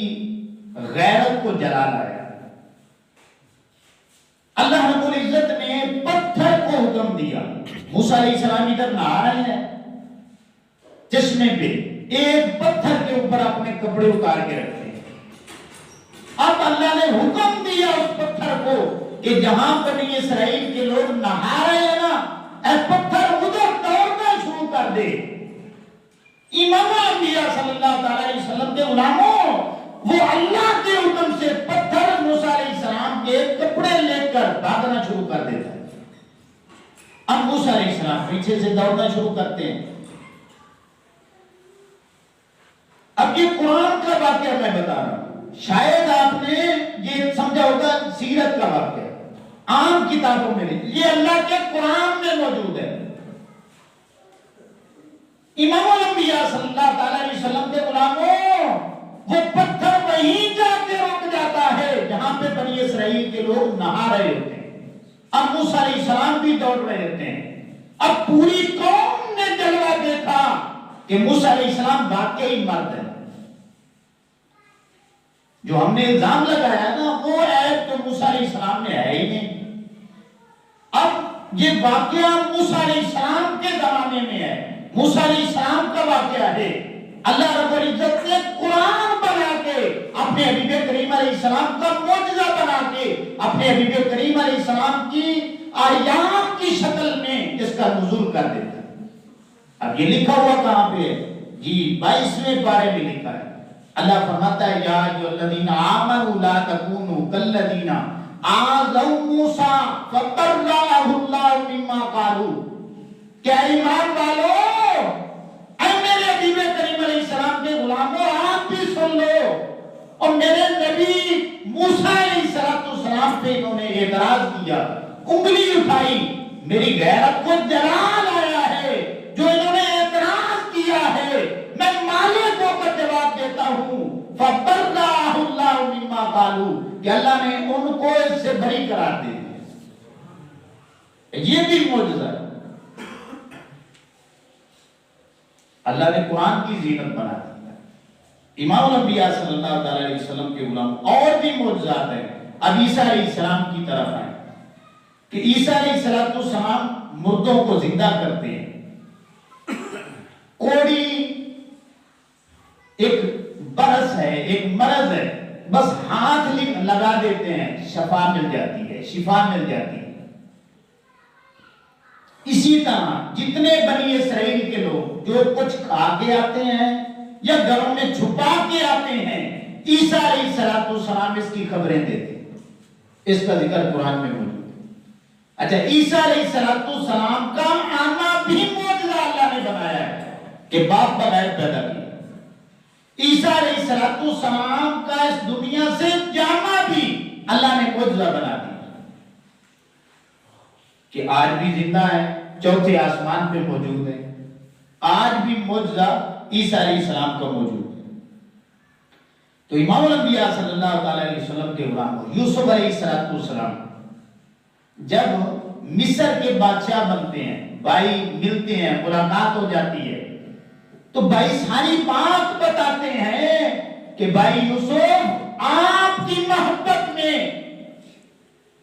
غیرت کو جلا لایا۔ اللہ رب العزت نے پتھر کو حکم دیا، موسیٰ علیہ السلام ادھر نہا رہے ہیں چشمے پہ، ایک پتھر کے اوپر اپنے کپڑے اتار کے رکھتے ہیں۔ اب اللہ نے حکم دیا اس پتھر کو کہ جہاں بنی اسرائیل کے لوگ نہا رہے ہیں نا، اے پتھر ادھر دوڑنا شروع کر دے۔ امام انبیاء صلی اللہ تعالیٰ علیہ وسلم کے غلاموں، وہ اللہ کے حکم سے پتھر موسیٰ علیہ السلام کے کپڑے لے کر بھاگنا شروع کر دیتا ہے۔ اب موسیٰ علیہ السلام پیچھے سے دوڑنا شروع کرتے ہیں۔ اب یہ قرآن کا واقعہ میں بتا رہا ہوں، شاید آپ نے یہ سمجھا ہوگا سیرت کا واقعہ، عام کتابوں میں نہیں، یہ اللہ کے قرآن میں موجود ہے۔ امام الانبیاء صلی اللہ تعالیٰ علیہ وسلم کے غلاموں، وہ پتھر وہیں جا کے رک جاتا ہے جہاں پہ بنی اسرائیل کے لوگ نہا رہے ہوتے ہیں۔ اب موسیٰ علیہ السلام بھی دوڑ رہے ہوتے ہیں۔ اب پوری قوم نے جلوہ دیکھا کہ موسیٰ علیہ السلام واقعی مرد ہے۔ جو ہم نے الزام لگایا نا وہ عیب تو موسیٰ علیہ السلام میں ہے ہی نہیں۔ اب یہ واقعہ موسیٰ علیہ السلام کے زمانے میں ہے، موسیٰ علیہ السلام کا واقعہ ہے۔ اللہ رب العزت نے قرآن بنا کے اپنے حبیب کریم علیہ السلام کا معجزہ بنا کے اپنے حبیب کریم علیہ السلام کی آیات کی شکل میں اس کا نزول کر دیتا ہے۔ اب یہ لکھا ہوا کہاں پہ ہے؟ جی 22ویں پارے میں لکھا ہے۔ اللہ فرماتا ہے یا ایھا الذین آمنوا لا تکونوا کالذین آذوا موسیٰ فبرأہ اللہ مما قالوا۔ کیا ایمان والو، اے میرے حبیب کریم علیہ السلام کے غلاموں، آپ بھی سن لو، اور میرے نبی موسیٰ علیہ السلام پہ انہوں نے اعتراض کیا، انگلی اٹھائی، میری غیرت کو جلا لایا ہے جو انہوں نے اعتراض کیا ہے۔ میں مالک ہو کر جواب دیتا ہوں فبرأہ اللہ مما قالوا، کہ اللہ نے ان کو اس سے بری قرار دے دیا۔ یہ بھی معجزہ ہے۔ اللہ نے قرآن کی زینت بنا دی۔ امام الانبیاء صلی اللہ تعالیٰ علیہ وسلم کے غلام اور بھی معجزات ہیں۔ اب عیسیٰ علیہ السلام کی طرف آئیں کہ عیسیٰ علیہ السلام مردوں کو زندہ کرتے ہیں۔ کوڑی ایک برس ہے، ایک مرض ہے، بس ہاتھ لگا دیتے ہیں، شفا مل جاتی ہے، شفا مل جاتی ہے۔ اسی طرح جتنے بنی اسرائیل کے لوگ جو کچھ کھا کے آتے ہیں یا گھروں میں چھپا کے آتے ہیں، عیسیٰ علیہ السلام اس کی خبریں دیتے ہیں۔ اس کا ذکر قرآن میں موجود ہے۔ اچھا، عیسیٰ علیہ السلام کا آنا بھی معجزہ اللہ نے بنایا ہے کہ باپ بغیر پیدا کیا۔ عیسیٰ علیہ السلام کا اس دنیا سے جانا بھی اللہ نے معجزہ بنا دیا کہ آج بھی زندہ ہے، چوتھے آسمان پہ موجود ہے۔ آج بھی معجزہ عیسیٰ علیہ السلام کا موجود ہے۔ تو امام الانبیاء صلی اللہ تعالی علیہ وسلم کے غلام یوسف علیہ السلام جب مصر کے بادشاہ بنتے ہیں، بھائی ملتے ہیں، ملاقات ہو جاتی ہے، تو بھائی ساری بات بتاتے ہیں کہ بھائی یوسف آپ کی محبت میں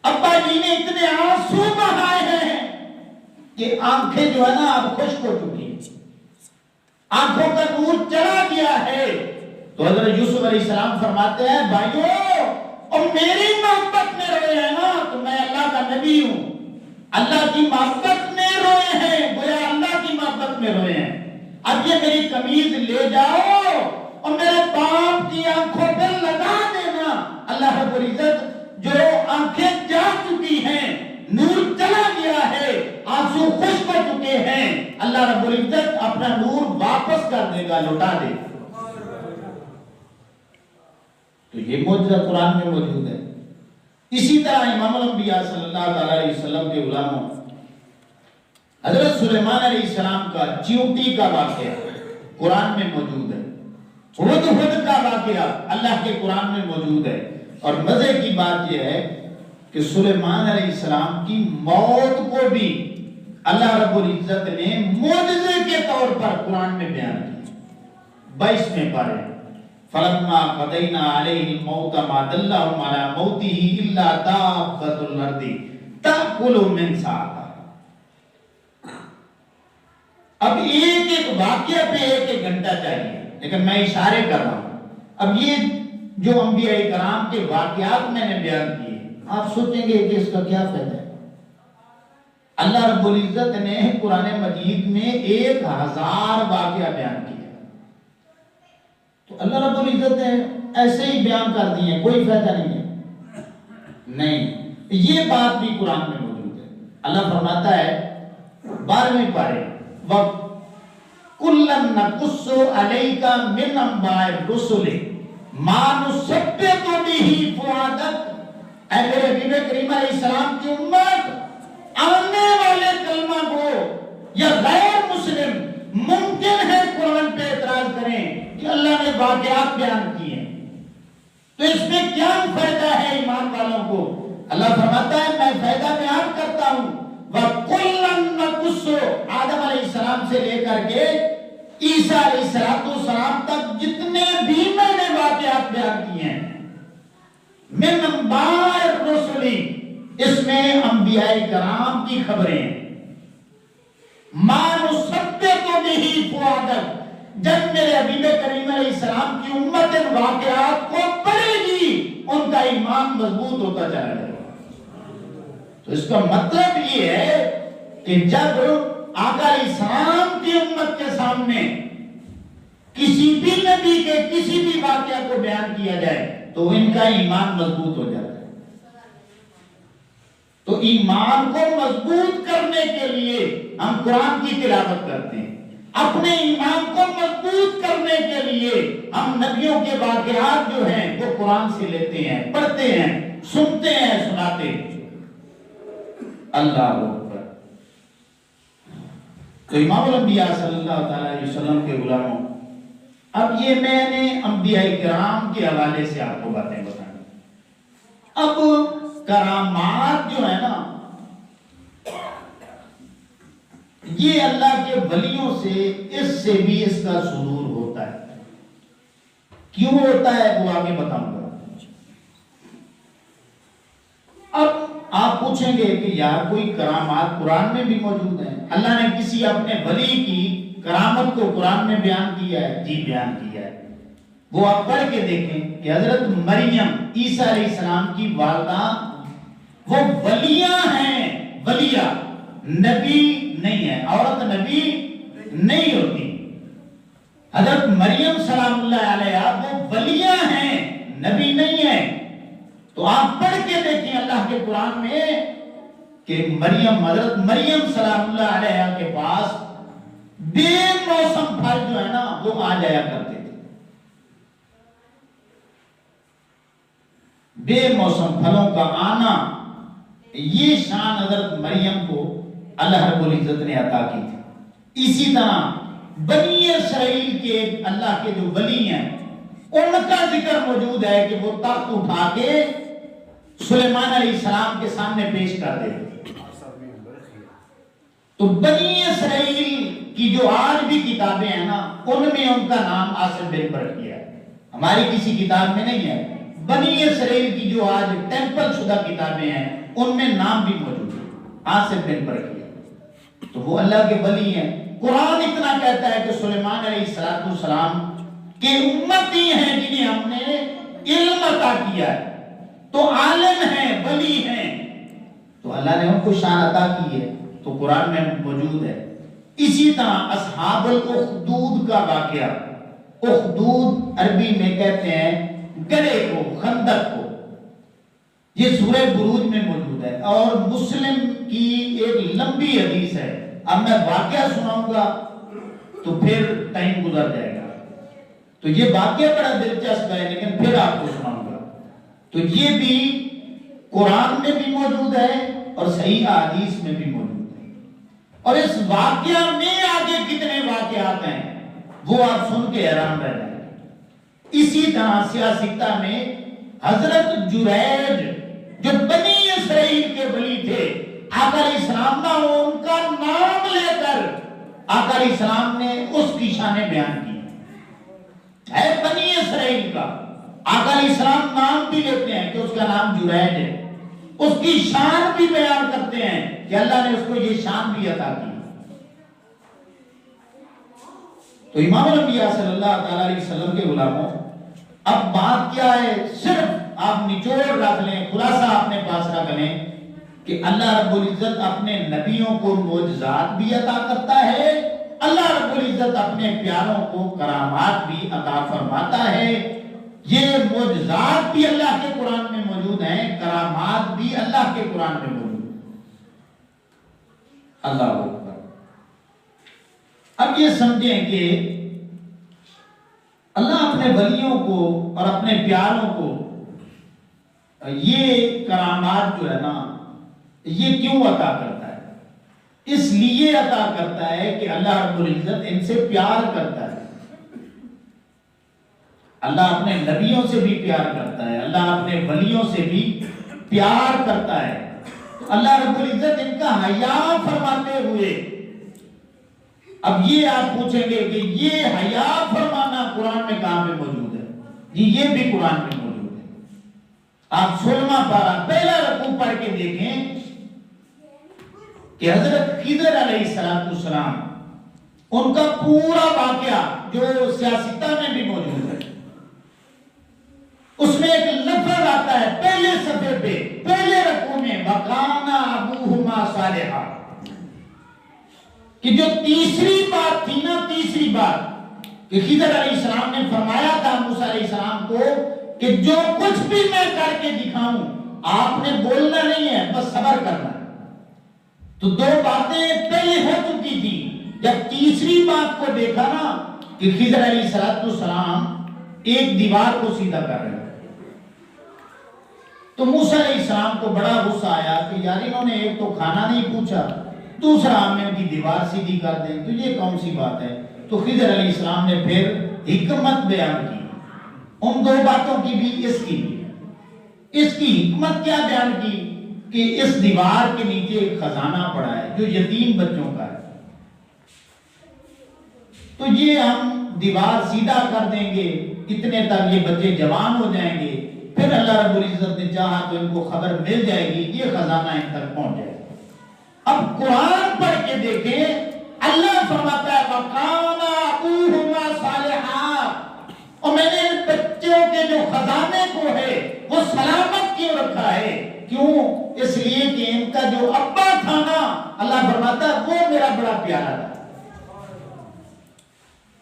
ابا جی نے اتنے آنسو بہائے ہیں کہ آنکھیں جو ہے نا اب خشک ہو چکی ہیں، آنکھوں کا نور چلا گیا ہے۔ تو حضرت یوسف علیہ السلام فرماتے ہیں بھائیو اور میری محبت میں روئے ہیں نا تو میں اللہ کا نبی ہوں، اللہ کی محبت میں روئے ہیں، گویا اللہ کی محبت میں روئے ہیں، اب یہ میری قمیض لے جاؤ اور میرے باپ کی آنکھوں پہ لگا دینا۔ اللہ رب العزت جو آنکھیں جا چکی ہیں، نور چلا گیا ہے، آنسو خشک ہو چکے ہیں، اللہ رب العزت اپنا نور واپس کر دے گا، لوٹا دے گا۔ تو یہ معجزہ قرآن میں موجود ہے۔ اسی طرح امام الانبیاء صلی اللہ علیہ وسلم کے غلاموں حضرت سلیمان علیہ السلام کا چیونٹی کا واقعہ قرآن میں موجود ہے، ہدہد کا واقعہ اللہ کے قرآن میں موجود ہے، اور مزے کی بات یہ ہے کہ سلیمان علیہ السلام کی موت کو بھی اللہ رب العزت نے معجزے کے طور پر قرآن میں بیان کیا۔ 22ویں پارے فَلَمَّا قَضَيْنَا عَلَيْهِ الْمَوْتَ مَا دَلَّهُمْ عَلَى مَوْتِهِ إِلَّا دَابَّةُ الْأَرْضِ تَأْكُلُ مِنْ سَأَتِهَا۔ اب ایک واقعہ پہ ایک گھنٹہ چاہیے، لیکن میں اشارے کر رہا ہوں۔ اب یہ جو انبیاء کرام کے واقعات میں نے بیان کیے، آپ سوچیں گے کہ اس کا کیا فائدہ ہے؟ اللہ رب العزت نے قرآن مجید میں 1000 واقعہ بیان کیا، تو اللہ رب العزت نے ایسے ہی بیان کر دیے، کوئی فائدہ نہیں ہے؟ نہیں، یہ بات بھی قرآن میں موجود ہے۔ اللہ فرماتا ہے 12ویں پارے وَكُلًّا نَقُصُّ عَلَيْكَ مِنْ أَنْبَاءِ الرُّسُلِ مَا نُثَبِّتُ بِهِ فُؤَادَكَ۔ اے میرے حبیب کریم علیہ السلام کی امت، آنے والے کلمہ کو یا غیر مسلم ممکن ہے قرآن پہ اعتراض کریں کہ اللہ نے واقعات بیان کیے، تو اس میں کیا فائدہ ہے ایمان والوں کو؟ اللہ فرماتا ہے میں فائدہ بیان کرتا ہوں۔ وَكُلًّا نَقُصُّ، آدم علیہ السلام سے لے کر کے عیسیٰ علیہ السلام تک جتنے بھی میں نے واقعات بیان کیے ہیں، مِنْ أَنْبَاءِ الرُّسُلِ، اس میں انبیاء کرام کی خبریں ہیں، مَا نُثَبِّتُ بِهِ فُؤَادَكَ، جب میرے حبیب کریم علیہ السلام کی امت ان واقعات کو پڑھے گی ان کا ایمان مضبوط ہوتا چلا جائے گا۔ تو اس کا مطلب یہ ہے کہ جب آقا علیہ السلام کی امت کے سامنے کسی بھی نبی کے کسی بھی واقعہ کو بیان کیا جائے تو ان کا ایمان مضبوط ہو جاتا ہے۔ تو ایمان کو مضبوط کرنے کے لیے ہم قرآن کی تلاوت کرتے ہیں، اپنے ایمان کو مضبوط کرنے کے لیے ہم نبیوں کے واقعات جو ہیں وہ قرآن سے لیتے ہیں، پڑھتے ہیں، سنتے ہیں، سناتے ہیں۔ اللہ اکبر۔ تو امام الانبیاء صلی اللہ علیہ وسلم کے غلاموں، اب یہ میں نے انبیاء کرام کے حوالے سے آپ کو باتیں بتائیں۔ اب کرامات جو ہے نا، یہ اللہ کے ولیوں سے اس سے بھی اس کا صدور ہوتا ہے۔ کیوں ہوتا ہے وہ آگے بتاؤں گا۔ اب آپ پوچھیں گے کہ یار کوئی کرامات قرآن میں بھی موجود ہیں، اللہ نے کسی اپنے ولی کی کرامت کو قرآن میں بیان کیا ہے؟ جی بیان کیا ہے۔ وہ آپ پڑھ کے دیکھیں کہ حضرت مریم عیسیٰ علیہ السلام کی والدہ وہ ولیاں ہیں، ولیہ نبی نہیں ہے، عورت نبی نہیں ہوتی۔ حضرت مریم سلام اللہ علیہا وہ ولیہ ہیں، نبی نہیں ہے۔ تو آپ پڑھ کے دیکھیں اللہ کے قرآن میں کہ حضرت مریم سلام اللہ علیہا کے پاس بے موسم پھل جو ہے نا وہ آ جایا کرتے تھے۔ بے موسم پھلوں کا آنا، یہ شان حضرت مریم کو اللہ رب العزت نے عطا کی تھی۔ اسی طرح بنی اسرائیل کے اللہ کے جو ولی ہیں ان کا ذکر موجود ہے کہ وہ تخت اٹھا کے سلیمان علیہ السلام کے سامنے پیش کر دے. تو بنی اسرائیل کی جو آج بھی کتابیں ہیں نا ان میں ان کا نام عاصم بن برقیہ ہے. ہماری کسی کتاب میں نہیں ہے. بنی اسرائیل کی جو آج ٹیمپل شدہ کتابیں ہیں ان میں نام بھی موجود ہے عاصم بن برقیہ. تو وہ اللہ کے ولی ہیں. قرآن اتنا کہتا ہے کہ سلیمان علیہ السلام کے امتی ہیں جنہیں ہم نے علم عطا کیا ہے. تو عالم ہیں، ولی ہیں، تو اللہ نے ان کو شان عطا کی ہے. تو قرآن میں موجود ہے. اسی طرح اصحاب الاخدود کا واقعہ، اخدود عربی میں کہتے ہیں گڑھے کو، خندق کو. یہ سورہ بروج میں موجود ہے اور مسلم کی ایک لمبی حدیث ہے. اب میں واقعہ سناؤں گا تو پھر ٹائم گزر جائے گا. تو یہ واقعہ بڑا دلچسپ ہے لیکن پھر آپ کو سناؤں گا. تو یہ بھی قرآن میں بھی موجود ہے اور صحیح احادیث میں بھی موجود ہے. اور اس واقعہ میں آگے کتنے واقعات ہیں وہ آپ سن کے حیران رہ جائیں. اسی طرح سیاستہ میں حضرت جریج جو بنی اسرائیل کے ولی تھے، آقا علیہ السلام نے ان کا نام لے کر آقا علیہ السلام نے اس کی شان بیان کی. ہے بنی اسرائیل کا، آقا علیہ السلام نام بھی لیتے ہیں کہ اس کا نام جریج ہے. اس کی شان بھی بیان کرتے ہیں کہ اللہ نے اس کو یہ شان بھی عطا کی. تو امام الانبیاء صلی اللہ تعالی علیہ وسلم کے غلاموں، اب بات کیا ہے؟ صرف آپ نچوڑ رکھ لیں، خلاصہ اپنے پاس رکھ لیں کہ اللہ رب العزت اپنے نبیوں کو معجزات بھی عطا کرتا ہے. اللہ رب العزت اپنے پیاروں کو کرامات بھی عطا فرماتا ہے. یہ معجزات بھی اللہ کے قرآن میں موجود ہیں، کرامات بھی اللہ کے قرآن میں موجود ہیں. اللہ اکبر. اب یہ سمجھیں کہ اللہ اپنے ولیوں کو اور اپنے پیاروں کو یہ کرامات جو ہے نا یہ کیوں عطا کرتا ہے؟ اس لیے عطا کرتا ہے کہ اللہ رب العزت ان سے پیار کرتا ہے. اللہ اپنے نبیوں سے بھی پیار کرتا ہے، اللہ اپنے ولیوں سے بھی پیار کرتا ہے. اللہ رب العزت ان کا حیا فرماتے ہوئے، اب یہ آپ پوچھیں گے کہ یہ حیا فرمانا قرآن میں کہاں پہ موجود ہے؟ جی یہ بھی قرآن میں موجود ہے. آپ 16واں پارہ پہلا رکوع پڑھ کے دیکھیں کہ حضرت خضر علیہ السلام ان کا پورا واقعہ جو سیاستہ میں بھی موجود ہے، اس میں ایک لفظ آتا ہے پہلے صفحے پہ پہلے رکوع میں وَقَانَ أَبُوهُمَا صَالِحًا، کہ جو تیسری بات تھی نا، تیسری بات کہ خضر علیہ السلام نے فرمایا تھا موسیٰ علیہ السلام کو کہ جو کچھ بھی میں کر کے دکھاؤں آپ نے بولنا نہیں ہے، بس صبر کرنا. تو دو باتیں پہلے ہو چکی تھی. جب تیسری بات کو دیکھا نا کہ خضر علیہ السلام ایک دیوار کو سیدھا کر رہے ہیں، تو موسیٰ علیہ السلام کو بڑا غصہ آیا کہ یار انہوں نے ایک تو کھانا نہیں پوچھا، دوسرا ہم ان کی دیوار سیدھی کر دیں، تو یہ کون سی بات ہے؟ تو خضر علیہ السلام نے پھر حکمت بیان کی، ان دو باتوں کی بھی اس کی بھی. اس کی حکمت کیا بیان کی کہ اس دیوار کے نیچے ایک خزانہ پڑا ہے جو یتیم بچوں کا ہے، تو یہ ہم دیوار سیدھا کر دیں گے، اتنے تک یہ بچے جوان ہو جائیں گے، پھر اللہ رب العزت نے چاہا تو ان کو خبر مل جائے گی، یہ خزانہ ان تک پہنچ جائے گا. اب قرآن پڑھ کے دیکھیں، اللہ فرماتا ہے وَقَانَ أَبُوهُمَا صَالِحًا، اور میں نے ان بچوں کے جو خزانے کو ہے وہ سلامت کیوں رکھا ہے؟ کیوں؟ اس لیے کہ ان کا جو ابا تھا نا، اللہ فرماتا ہے وہ میرا بڑا پیارا تھا.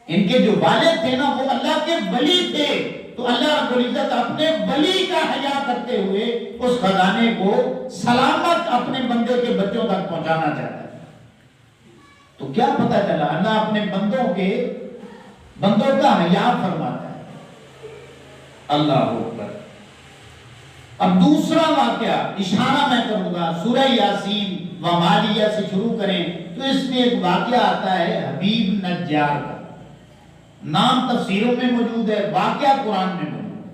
ان کے جو والد تھے نا وہ اللہ کے ولی تھے، تو اللہ رب العزت اپنے ولی کا حیا کرتے ہوئے اس خزانے کو سلامت اپنے بندے کے بچوں تک پہنچانا چاہتا ہے. تو کیا پتہ چلا؟ اللہ اپنے بندوں کا حیا فرماتا ہے. اللہ اکبر. اب دوسرا واقعہ اشارہ میں کروں گا، سورہ یاسین ومالیہ سے شروع کریں تو اس میں ایک واقعہ آتا ہے حبیب نجار کا. نام تفسیروں میں موجود ہے، واقعہ قرآن میں موجود ہے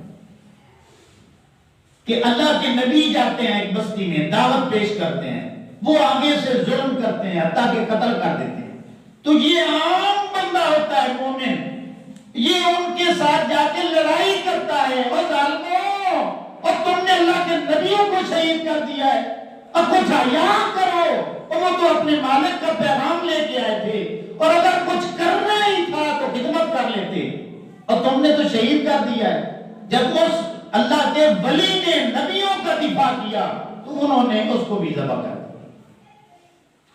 کہ اللہ کے نبی جاتے ہیں ایک بستی میں، دعوت پیش کرتے ہیں، وہ آگے سے ظلم کرتے ہیں حتیٰ کہ قتل کر دیتے ہیں، تو یہ عام بندہ ہوتا ہے مومن، یہ ان کے ساتھ جا کے لڑائی کرتا ہے، وہ ظالموں، اور تم نے اللہ کے نبیوں کو شہید کر دیا ہے، اب کچھ حیا کرو، اور وہ تو اپنے مالک کا پیغام لے کے آئے تھے، اور اگر کچھ کرنا ہی تھا تو خدمت کر لیتے، اور تم نے تو شہید کر دیا ہے۔ جب اس اللہ کے ولی نے نبیوں کا دفاع کیا تو انہوں نے اس کو بھی ذبح کر دیا۔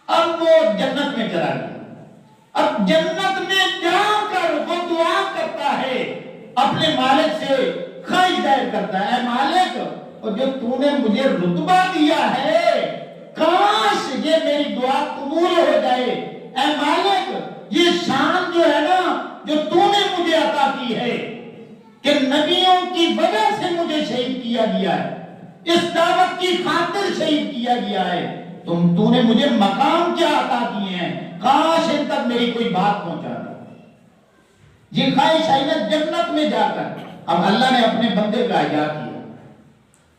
اب وہ جنت میں چلا گیا، اب جنت میں جا کر وہ دعا کرتا ہے، اپنے مالک سے خواہش ظاہر کرتا ہے، اے مالک، اور جو تو نے مجھے رتبہ دیا ہے کاش یہ میری دعا قبول ہو جائے، اے مالک یہ شان جو ہے نا جو تو نے مجھے عطا کی ہے کہ نبیوں کی وجہ سے مجھے شہید کیا گیا ہے، اس دعوت کی خاطر شہید کیا گیا ہے، تو نے مجھے مقام کیا عطا کیے ہیں، کاش ان تک میری کوئی بات پہنچا دے۔ یہ خواہش ہے نا جنت میں جا کر، اب اللہ نے اپنے بندے کا احیا کیا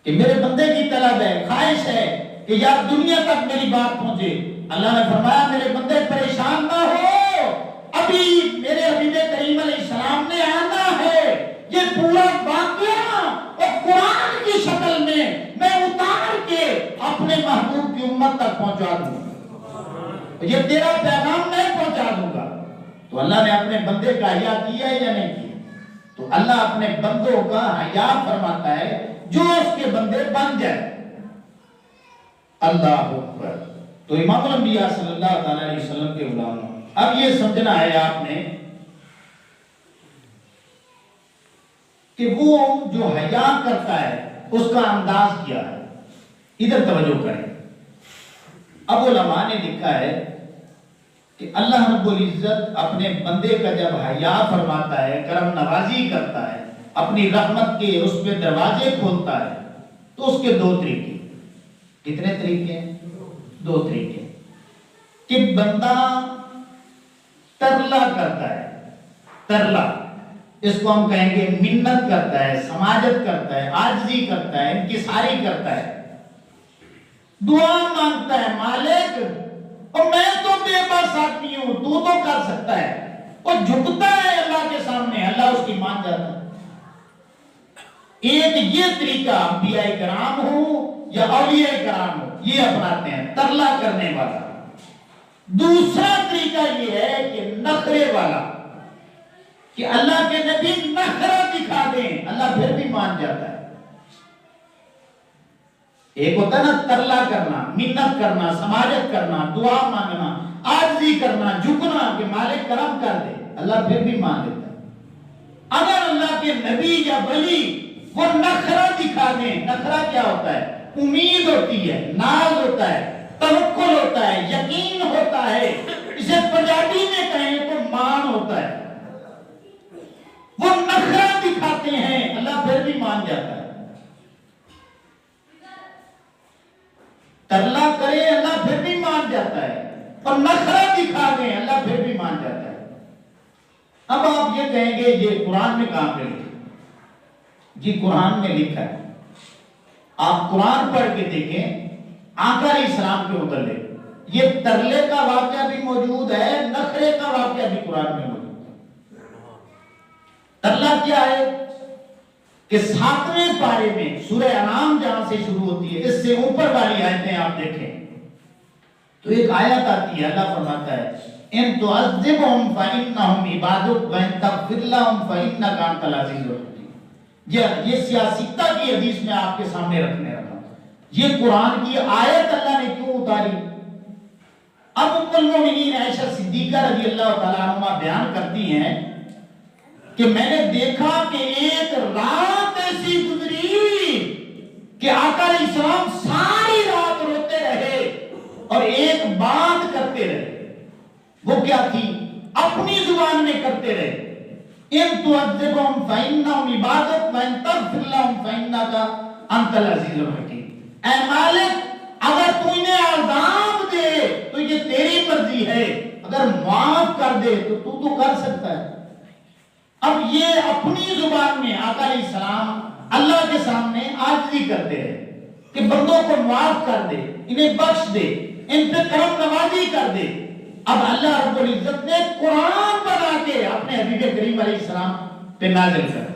کہ میرے بندے کی طلب ہے، خواہش ہے کہ یار دنیا تک میری بات پہنچے۔ اللہ نے فرمایا میرے بندے پریشان نہ ہو، ابھی میرے حبیب کریم علیہ السلام نے آنا ہے، یہ پورا واقعہ اور قرآن کی شکل میں اتار کے اپنے محبوب کی امت تک پہنچا دوں گا، یہ تیرا پیغام میں پہنچا دوں گا۔ تو اللہ نے اپنے بندے کا حیا کیا یا نہیں کیا؟ تو اللہ اپنے بندوں کا حیا فرماتا ہے جو اس کے بندے بن جائے۔ اللہ اکبر۔ تو امام الانبیاء صلی اللہ علیہ وسلم کے غلاموں، اب یہ سمجھنا ہے آپ نے کہ وہ جو حیا کرتا ہے اس کا انداز کیا ہے۔ ادھر توجہ کریں، اب علماء نے لکھا ہے کہ اللہ رب العزت اپنے بندے کا جب حیا فرماتا ہے، کرم نوازی کرتا ہے، اپنی رحمت کے اس پہ دروازے کھولتا ہے، تو اس کے دو طریقے۔ کتنے طریقے ہیں؟ دو طریقے کہ بندہ ترلا کرتا ہے، ترلا اس کو ہم کہیں گے منت کرتا ہے، سماجت کرتا ہے، عاجزی کرتا ہے، انکساری کرتا ہے، دعا مانگتا ہے، مالک اور میں تو بے بس آدمی ہوں، تو کر سکتا ہے، اور جھکتا ہے اللہ کے سامنے، اللہ اس کی مان جاتا ہے۔ ایک یہ طریقہ انبیاء کرام ہو یا اولیاء کرام ہو یہ اپناتے ہیں، ترلا کرنے والا۔ دوسرا طریقہ یہ ہے کہ نخرے والا، کہ اللہ کے نبی نخرہ دکھا دیں، اللہ پھر بھی مان جاتا ہے۔ ایک ہوتا ہے نا ترلا کرنا، منت کرنا، سماجت کرنا، دعا مانگنا، عاجزی کرنا، جھکنا کہ مالک کرم کر دے، اللہ پھر بھی مان دیتا ہے۔ اگر اللہ کے نبی یا ولی وہ نخرہ دکھا دیں، نخرہ کیا ہوتا ہے؟ امید ہوتی ہے، ناز ہوتا ہے، توکل ہوتا ہے، یقین ہوتا ہے، اسے پنجابی میں کہیں تو مان ہوتا ہے۔ وہ نخرہ دکھاتے ہیں، اللہ پھر بھی مان جاتا ہے۔ ترلا کرے اللہ پھر بھی مان جاتا ہے، اور نخرہ دکھا دیں اللہ پھر بھی مان جاتا ہے۔ اب آپ یہ کہیں گے یہ قرآن میں کہاں پہ لکھا؟ جی قرآن میں لکھا ہے، آپ قرآن پڑھ کے دیکھیں آقا علیہ السلام کے متعلق یہ ترلے کا واقعہ بھی موجود ہے، نخرے کا واقعہ بھی قرآن میں موجود ہے۔ ترلا کیا ہے کہ 7ویں پارے میں سورہ انعام جہاں سے شروع ہوتی ہے اس سے اوپر والی آیتیں آپ دیکھیں تو ایک آیت آتی ہے، اللہ فرماتا ہے ان تعذبهم فانهم عبادك وان تغفر لهم فانك انت العزیز الحکیم۔ یہ سیاستہ کی حدیث میں آپ کے سامنے رکھنے رکھا، یہ قرآن کی آیت اللہ نے کیوں اتاری؟ اب ام المومنین عائشہ صدیقہ رضی اللہ تعالیٰ عنہ بیان کرتی ہیں کہ میں نے دیکھا کہ ایک رات ایسی گزری کہ آقا علیہ السلام ساری رات روتے رہے اور ایک بات کرتے رہے، وہ کیا تھی؟ اپنی زبان میں کرتے رہے، ان تعذبهم فانهم عبادك وان تغفر لهم فانك انت العزیز الحکیم۔ اے مالک اگر تو انہیں عذاب دے تو یہ تیری مرضی ہے، اگر معاف کر دے تو کر سکتا ہے۔ اب یہ اپنی زبان میں آقا علیہ السلام اللہ کے سامنے عاجزی کرتے ہیں کہ بندوں کو معاف کر دے، انہیں بخش دے، ان پہ کرم نوازی کر دے۔ اب اللہ رب العزت نے قرآن بنا کے اپنے حبیب کریم علیہ السلام پہ نازل کر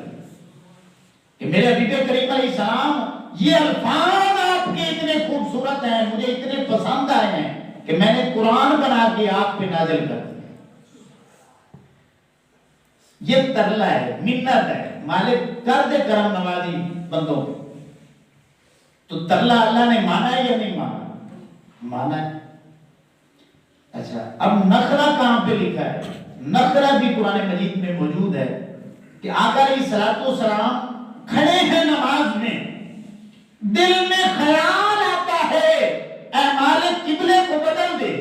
کہ میرے حبیب کریم علیہ السلام یہ الفاظ آپ کے اتنے خوبصورت ہیں، مجھے اتنے پسند آئے ہیں کہ میں نے قرآن بنا کے آپ پہ نازل کر دیا۔ یہ ترلا ہے، منت ہے، مالک کر دے کرم نوازی بندوں پہ۔ تو ترلا اللہ نے مانا ہے یا نہیں مانا؟ مانا ہے۔ اچھا، اب نخرہ کہاں پہ لکھا ہے؟ نخرہ بھی قرآن مجید میں موجود ہے کہ آقا علیہ السلام کھڑے ہیں نماز میں، دل میں خیال آتا ہے اے مالک قبلے کو بدل دے،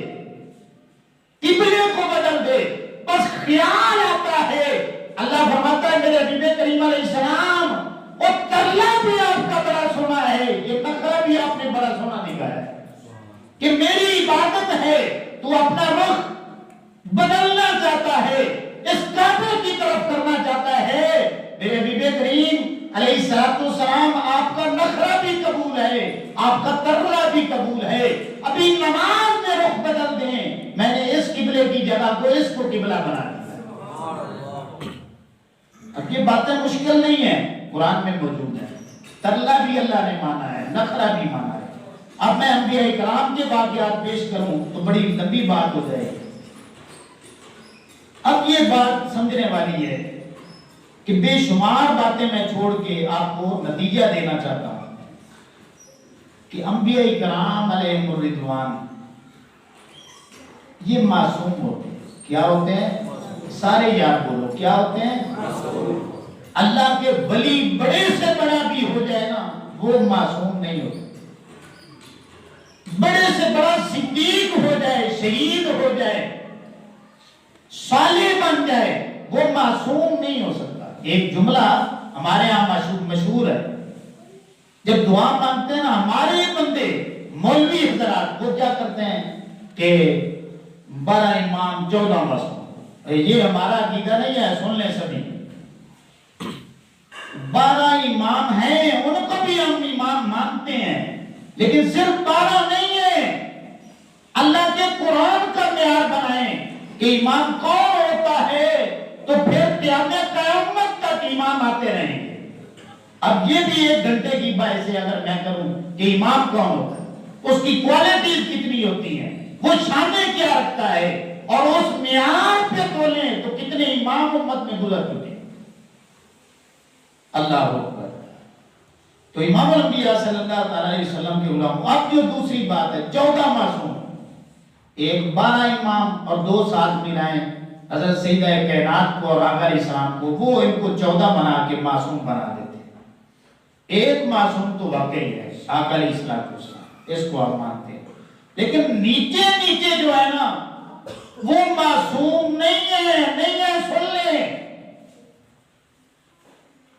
قبلے کو بدل دے، بس خیال آتا ہے۔ اللہ فرماتا ہے میرے حبیب کریم علیہ السلام وہ ترلا بھی آپ کا بڑا سونا ہے، یہ نخرہ بھی آپ نے بڑا سونا نکالا ہے کہ میری عبادت ہے، تو اپنا رخ بدلنا چاہتا ہے، اس کعبے کی طرف کرنا چاہتا ہے۔ میرے حبیب کریم علیہ السلام آپ کا نخرہ بھی قبول ہے، آپ کا ترلا بھی قبول ہے، ابھی نماز میں رخ بدل دیں، میں نے اس قبلے کی جگہ کو اس کو قبلہ بنا دیا۔ اب یہ باتیں مشکل نہیں ہیں، قرآن میں موجود ہے۔ ترلا بھی اللہ نے مانا ہے، نخرہ بھی مانا ہے۔ اب میں انبیاء کرام کے واقعات پیش کروں تو بڑی لمبی بات ہو جائے۔ اب یہ بات سمجھنے والی ہے کہ بے شمار باتیں میں چھوڑ کے آپ کو نتیجہ دینا چاہتا ہوں کہ انبیاء کرام علیہم الرضوان یہ معصوم ہوتے ہیں۔ کیا ہوتے ہیں؟ سارے یاد بولو، کیا ہوتے ہیں؟ اللہ کے ولی بڑے سے بڑا بھی ہو جائے نا، وہ معصوم نہیں ہوتے۔ بڑے سے بڑا صدیق ہو جائے، شہید ہو جائے، صالح بن جائے، وہ معصوم نہیں ہو سکتا۔ ایک جملہ ہمارے ہاں مشہور ہے، جب دعا مانگتے ہیں نا ہمارے بندے مولوی حضرات، وہ کیا کرتے ہیں کہ 12 امام 14 معصوم۔ یہ ہمارا عقیدہ نہیں ہے، سن لیں سبھی۔ 12 امام ہیں، ان کو بھی ہم امام مانتے ہیں، لیکن صرف 12 نہیں ہے۔ اللہ کے قرآن کا معیار بنائیں کہ امام کون ہوتا ہے، تو پھر قیامت تک امام آتے رہیں گے۔ اب یہ بھی 1 گھنٹے کی بحث ہے اگر میں کروں کہ امام کون ہوتا ہے، اس کی کوالٹیز کتنی ہوتی ہیں، وہ شانیں کیا رکھتا ہے، اور اس معیار پہ تولیں تو کتنے امام امت میں گزر چکے۔ اللہ اکبر۔ تو امام الانبیاء صلی اللہ علیہ وسلم کے علماء۔ اب جو دوسری بات ہے 14 معصوم، ایک 12 امام اور 2 ساتھ ملائیں حضرت سیدہ کائنات کو اور آقا علیہ السلام کو، وہ ان کو 14 بنا کے معصوم بنا دیتے۔ ایک معصوم تو واقعی ہے آقا علیہ السلام، اس کو آپ مانتے ہیں، لیکن نیچے نیچے جو ہے نا وہ معصوم نہیں ہے، سن لیں۔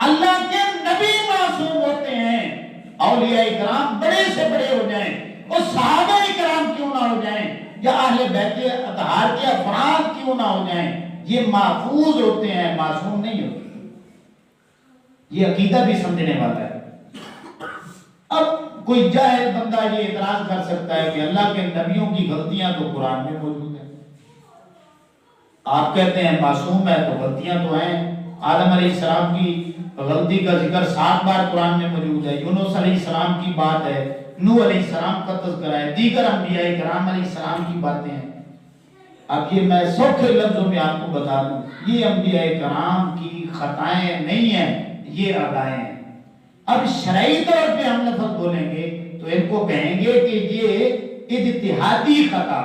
اللہ کے نبی معصوم ہوتے ہیں، اولیاء کرام بڑے سے بڑے ہو جائیں، اور صحابہ کرام کیوں نہ ہو جائیں، یا اہل بیت اطہار کے افراد کیوں نہ ہو جائیں، یہ محفوظ ہوتے ہیں، معصوم نہیں ہوتے۔ یہ عقیدہ بھی سمجھنے والا ہے۔ اب کوئی جاہل بندہ یہ اعتراض کر سکتا ہے کہ اللہ کے نبیوں کی غلطیاں تو قرآن میں موجود ہیں، آپ کہتے ہیں معصوم ہے تو غلطیاں تو ہیں۔ آدم علیہ السلام کی غلطی کا ذکر 7 بار قرآن میں موجود ہے، یونس علیہ السلام کی بات ہے، نوح علیہ السلام کا تذکرہ ہے، دیگر انبیاء کرام علیہ السلام کی باتیں ہیں۔ اب یہ میں سوکھے لفظوں میں آپ کو بتا دوں، یہ انبیاء کرام کی خطائیں نہیں ہیں، یہ ادائیں ہیں۔ اب شرعی طور پہ ہم لفظ بولیں گے تو ان کو کہیں گے کہ یہ اجتہادی خطا،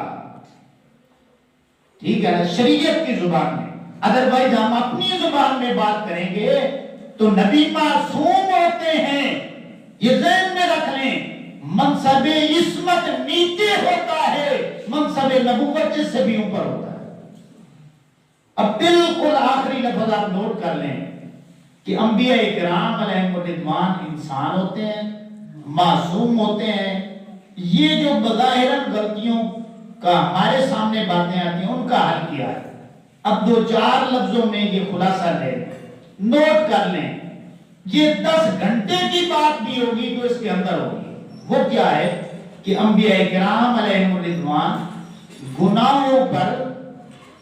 ٹھیک ہے نا، شریعت کی زبان میں۔ ادروائز ہم اپنی زبان میں بات کریں گے تو نبی معصوم ہوتے ہیں، یہ ذہن میں رکھ لیں۔ منصب عصمت نیچے ہوتا ہے، منصب نبوت جس سے بھی اوپر ہوتا ہے۔ اب بالکل آخری لفظ آپ نوٹ کر لیں کہ انبیاء کرام علیہم الرضوان انسان ہوتے ہیں، معصوم ہوتے ہیں۔ یہ جو بظاہراً غلطیوں کا ہمارے سامنے باتیں آتی ہیں ان کا حل کیا ہے؟ اب 2-4 لفظوں میں یہ خلاصہ لے نوٹ کر لیں، یہ 10 گھنٹے کی بات بھی ہوگی تو اس کے اندر ہوگی۔ وہ کیا ہے کہ انبیاء کرام علیہم الرضوان گناہوں پر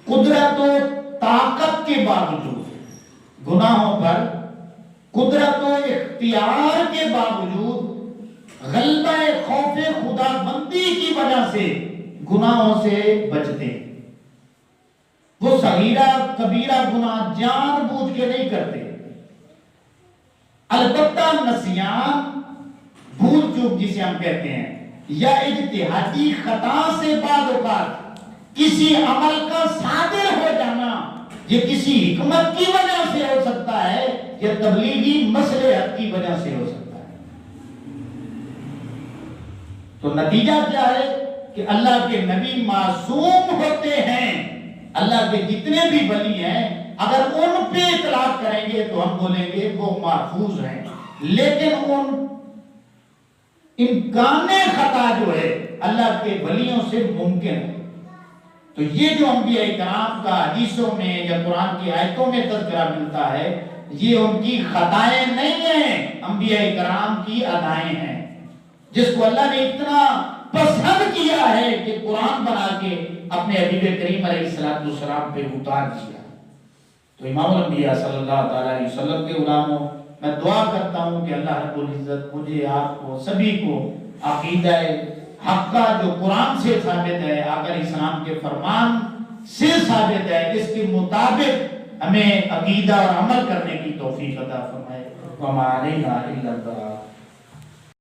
قدرت و طاقت کے باوجود، گناہوں پر قدرت و اختیار کے باوجود، غلبہ خوف خدا بندی کی وجہ سے گناہوں سے بچتے۔ وہ صغیرہ کبیرہ گناہ جان بوجھ کے نہیں کرتے، البتہ نسیان، بھول چوک جسے ہم کہتے ہیں، یا اجتہادی خطا سے بعض اوقات کسی عمل کا صادر ہو جانا، یہ کسی حکمت کی وجہ سے ہو سکتا ہے یا تبلیغی مصلحت کی وجہ سے ہو سکتا ہے۔ تو نتیجہ کیا ہے کہ اللہ کے نبی معصوم ہوتے ہیں، اللہ کے جتنے بھی ولی ہیں اگر ان پہ اطلاق کریں گے تو ہم بولیں گے وہ محفوظ ہیں، لیکن ان امکان خطا جو ہے اللہ کے ولیوں سے ممکن ہے۔ تو یہ جو انبیاء کرام کا حدیثوں میں یا قرآن کی آیتوں میں تذکرہ ملتا ہے، یہ ان کی خطائیں نہیں ہیں، انبیاء کرام کی ادائیں ہیں، جس کو اللہ نے اتنا پسند کیا ہے کہ قرآن بنا کے اپنے حبیب کریم علیہ السلام پہ اتار دیا۔ تو امام الانبیاء صلی اللہ تعالیٰ علیہ وسلم کے غلاموں، میں دعا کرتا ہوں کہ اللہ رب العزت مجھے، آپ کو، سبھی کو عقیدہ حقہ جو قرآن سے ثابت ہے، آقا علیہ السلام کے فرمان سے ثابت ہے، اس کے مطابق ہمیں عقیدہ اور عمل کرنے کی توفیق عطا فرمائے۔ وما علینا الا البلاغ۔